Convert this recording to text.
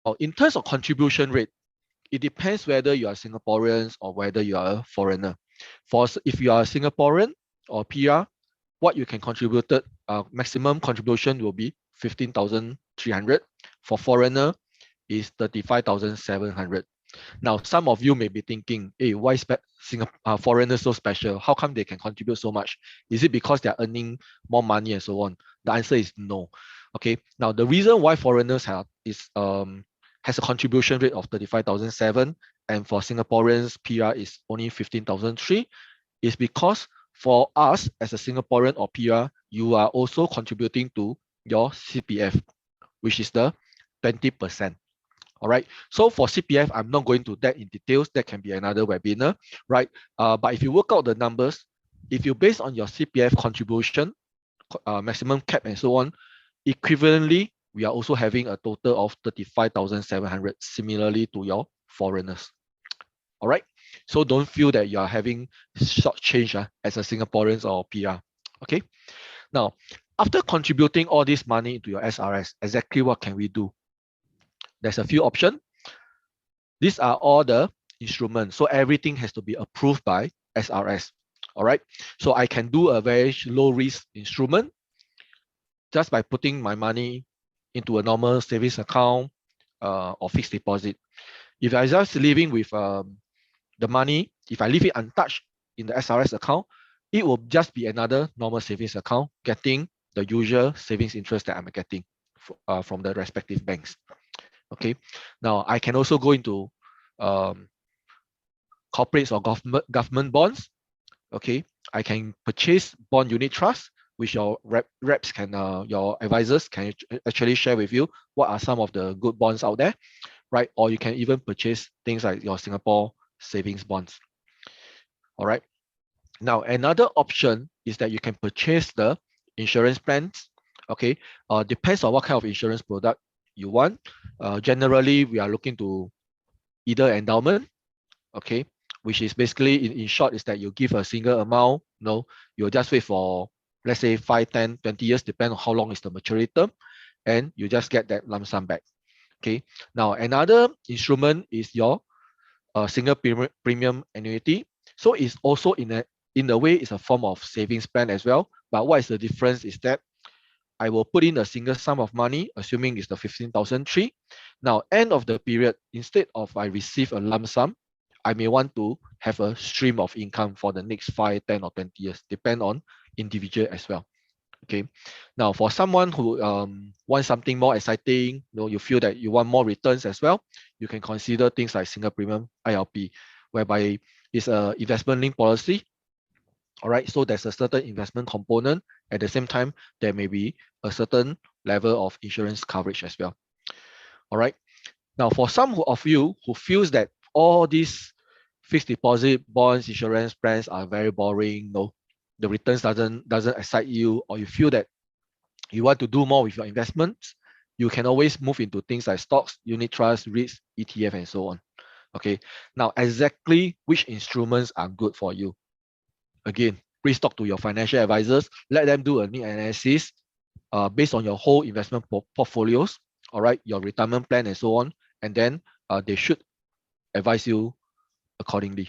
Now, in terms of contribution rate, it depends whether you are Singaporeans or whether you are a foreigner. If you are a Singaporean or PR, what you can contribute, maximum contribution will be 15,300. For foreigner is 35,700. Now, some of you may be thinking, hey, why foreigners so special? How come they can contribute so much? Is it because they're earning more money and so on? The answer is no. Okay. Now, the reason why foreigners has a contribution rate of 35,007 and for Singaporeans PR is only 15,003 is because for us as a Singaporean or PR, you are also contributing to your CPF, which is the 20%. All right. So for CPF, I'm not going to that in details. That can be another webinar, right? But if you work out the numbers, if you base on your CPF contribution, maximum cap and so on, equivalently, we are also having a total of 35,700, similarly to your foreigners. All right. So don't feel that you are having short change as a Singaporean or PR. Okay. Now, after contributing all this money into your SRS, exactly what can we do? There's a few options. These are all the instruments. So everything has to be approved by SRS. All right. So I can do a very low risk instrument just by putting my money into a normal savings account or fixed deposit. If I just living with the money, if I leave it untouched in the SRS account, it will just be another normal savings account getting the usual savings interest that I'm getting from the respective banks. Okay. Now I can also go into corporates or government bonds. Okay. I can purchase bond unit trust, which your reps can, your advisors can actually share with you what are some of the good bonds out there, right? Or you can even purchase things like your Singapore savings bonds. All right. Now, another option is that you can purchase the insurance plans. Okay. Depends on what kind of insurance product you want. Generally, we are looking to either endowment, okay, which is basically in short is that you give a single amount, you'll just wait for, let's say 5, 10, 20 years, depending on how long is the maturity term, and you just get that lump sum back. Okay. Now, another instrument is your single premium annuity. So it's also in a way, it's a form of savings plan as well. But what is the difference is that I will put in a single sum of money, assuming it's the 15,003. Now, end of the period, instead of I receive a lump sum, I may want to have a stream of income for the next 5, 10, or 20 years, depend on individual as well. Okay. Now, for someone who wants something more exciting, you feel that you want more returns as well, you can consider things like single premium ILP, whereby it's a investment linked policy. All right. So there's a certain investment component. At the same time, there may be a certain level of insurance coverage as well. All right. Now, for some of you who feels that all these fixed deposit, bonds, insurance plans are very boring, the returns doesn't excite you, or you feel that you want to do more with your investments, you can always move into things like stocks, unit trusts, REITs, ETF, and so on. Okay. Now, exactly which instruments are good for you? Again, please talk to your financial advisors. Let them do a need analysis based on your whole investment portfolios, all right, your retirement plan and so on, and then they should advise you accordingly.